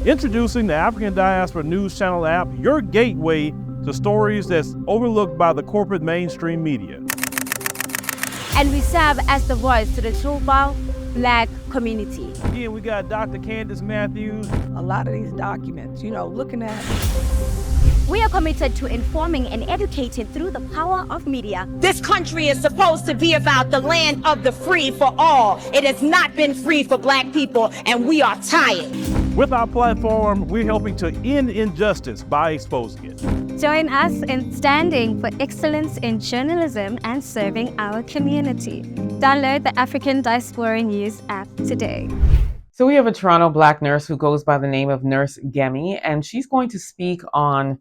Introducing the African Diaspora News Channel app, your gateway to stories that's overlooked by the corporate mainstream media. And we serve as the voice to the Trubal Black community. Again, we got Dr. Candace Matthews. A lot of these documents, looking at. We are committed to informing and educating through the power of media. This country is supposed to be about the land of the free for all. It has not been free for Black people, and we are tired. With our platform, we're helping to end injustice by exposing it. Join us in standing for excellence in journalism and serving our community. Download the African Diaspora News app today. So we have a Toronto Black nurse who goes by the name of Nurse Gemi, and she's going to speak on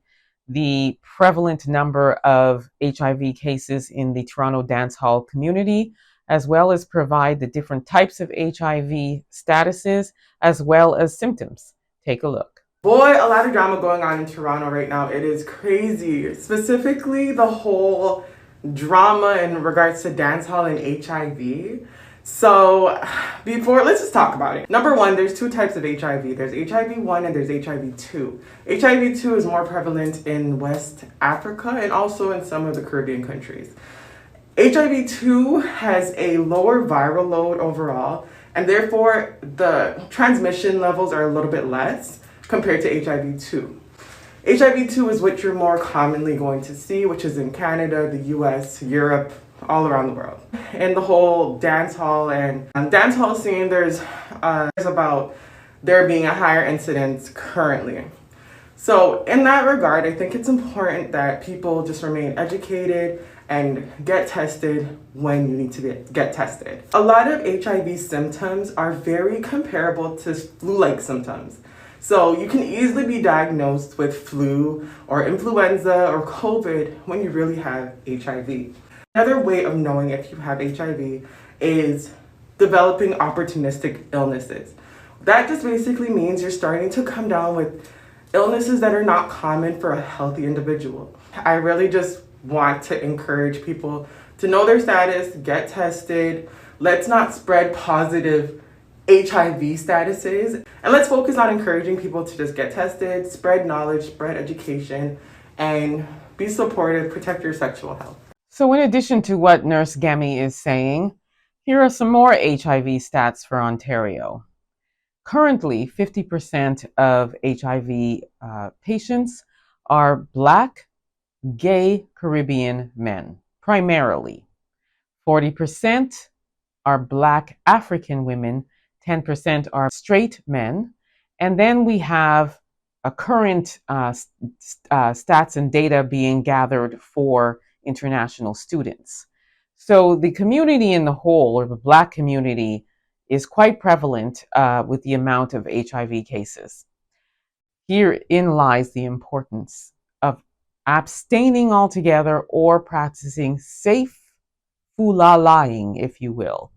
the prevalent number of HIV cases in the Toronto dancehall community, as well as provide the different types of HIV statuses, as well as symptoms. Take a look. Boy, a lot of drama going on in Toronto right now. It is crazy. Specifically, the whole drama in regards to dancehall and HIV. So let's just talk about it. Number one, there's two types of HIV. There's HIV-1 and there's HIV-2. HIV-2 is more prevalent in West Africa and also in some of the Caribbean countries. HIV-2 has a lower viral load overall, and therefore the transmission levels are a little bit less compared to HIV-2. HIV-2 is what you're more commonly going to see, which is in Canada, the US, Europe, all around the world. In the whole dancehall and dancehall scene, there's about there being a higher incidence currently. So in that regard, I think it's important that people just remain educated and get tested when you need to get tested. A lot of HIV symptoms are very comparable to flu-like symptoms. So you can easily be diagnosed with flu or influenza or COVID when you really have HIV. Another way of knowing if you have HIV is developing opportunistic illnesses. That just basically means you're starting to come down with illnesses that are not common for a healthy individual. I really just want to encourage people to know their status, get tested. Let's not spread positive HIV statuses. And let's focus on encouraging people to just get tested, spread knowledge, spread education, and be supportive, protect your sexual health. So in addition to what Nurse Gemi is saying, here are some more HIV stats for Ontario. Currently, 50% of HIV patients are Black, gay Caribbean men, primarily. 40% are Black African women, 10% are straight men, and then we have a current stats and data being gathered for international students. So the community in the whole, or the Black community, is quite prevalent with the amount of HIV cases. Herein lies the importance of abstaining altogether or practicing safe fulalaing, if you will.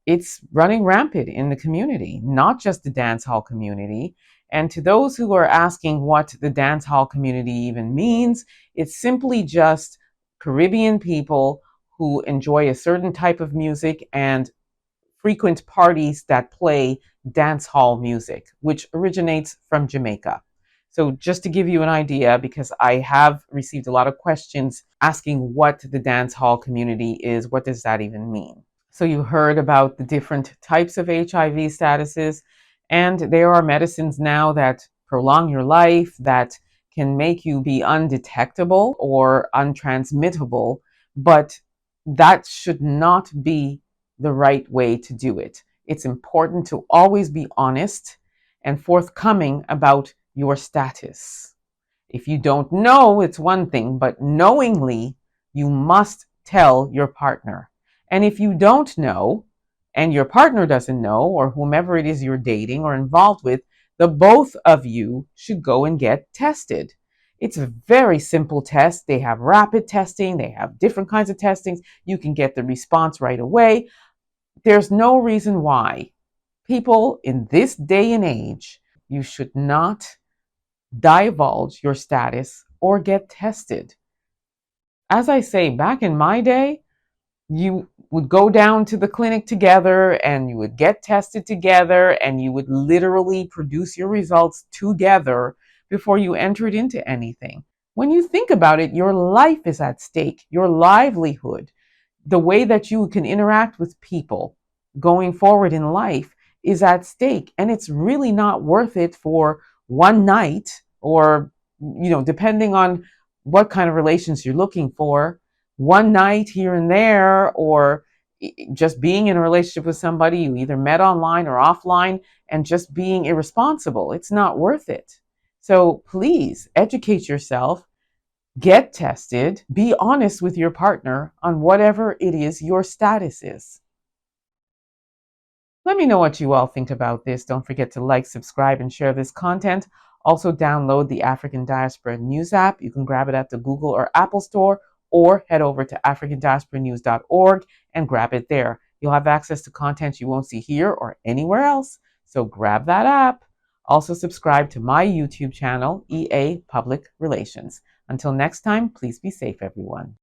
It's running rampant in the community, not just the dancehall community. And to those who are asking what the dancehall community even means, it's simply just Caribbean people who enjoy a certain type of music and frequent parties that play dancehall music, which originates from Jamaica. So just to give you an idea, because I have received a lot of questions asking what the dancehall community is, what does that even mean? So you heard about the different types of HIV statuses, and there are medicines now that prolong your life, that can make you be undetectable or untransmittable, but that should not be the right way to do it. It's important to always be honest and forthcoming about your status. If you don't know, it's one thing, but knowingly, you must tell your partner. And if you don't know, and your partner doesn't know, or whomever it is you're dating or involved with, the both of you should go and get tested. It's a very simple test. They have rapid testing. They have different kinds of testings. You can get the response right away. There's no reason why people in this day and age, you should not divulge your status or get tested. As I say, back in my day, You would go down to the clinic together and you would get tested together and you would literally produce your results together before you entered into anything. When you think about it, your life is at stake, your livelihood, the way that you can interact with people going forward in life is at stake. And it's really not worth it for one night or, depending on what kind of relations you're looking for, one night here and there, or just being in a relationship with somebody you either met online or offline and just being irresponsible. It's not worth it. So please educate yourself, get tested, be honest with your partner on whatever it is your status is. Let me know what you all think about this. Don't forget to like, subscribe, and share this content. Also, download the African Diaspora News app. You can grab it at the Google or Apple Store, or head over to africandiasporanews.org and grab it there. You'll have access to content you won't see here or anywhere else, so grab that app. Also, subscribe to my YouTube channel, EA Public Relations. Until next time, please be safe, everyone.